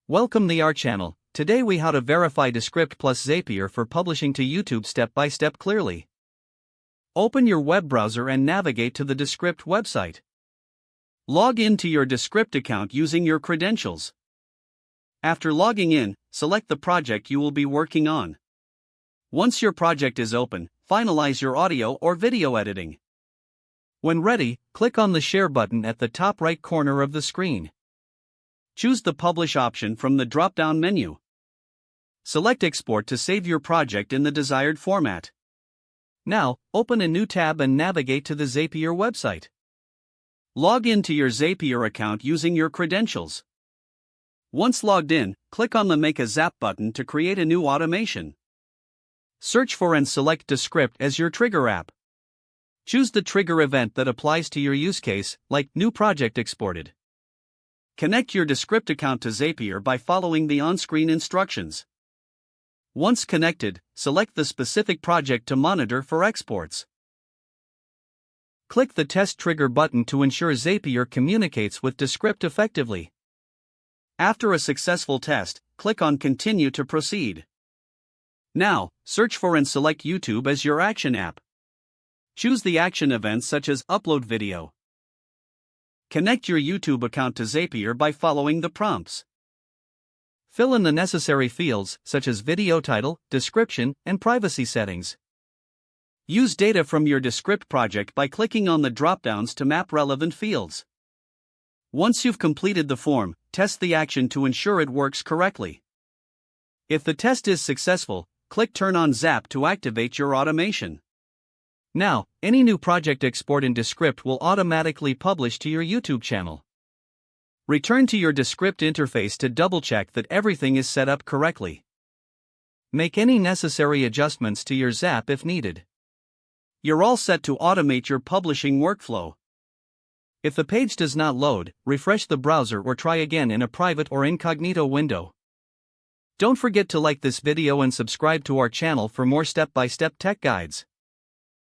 Welcome to our channel. Today we how to verify Descript plus Zapier for publishing to YouTube step by step clearly. Open your web browser and navigate to the Descript website. Log in to your Descript account using your credentials. After logging in, select the project you will be working on. Once your project is open, finalize your audio or video editing. When ready, click on the Share button at the top right corner of the screen. Choose the Publish option from the drop-down menu. Select Export to save your project in the desired format. Now, open a new tab and navigate to the Zapier website. Log in to your Zapier account using your credentials. Once logged in, click on the Make a Zap button to create a new automation. Search for and select Descript as your trigger app. Choose the trigger event that applies to your use case, like New Project Exported. Connect your Descript account to Zapier by following the on-screen instructions. Once connected, select the specific project to monitor for exports. Click the Test Trigger button to ensure Zapier communicates with Descript effectively. After a successful test, click on Continue to proceed. Now, search for and select YouTube as your action app. Choose the action events such as Upload Video. Connect your YouTube account to Zapier by following the prompts. Fill in the necessary fields such as video title, description, and privacy settings. Use data from your Descript project by clicking on the drop-downs to map relevant fields. Once you've completed the form, test the action to ensure it works correctly. If the test is successful, click Turn on Zap to activate your automation. Now, any new project export in Descript will automatically publish to your YouTube channel. Return to your Descript interface to double-check that everything is set up correctly. Make any necessary adjustments to your Zap if needed. You're all set to automate your publishing workflow. If the page does not load, refresh the browser or try again in a private or incognito window. Don't forget to like this video and subscribe to our channel for more step-by-step tech guides.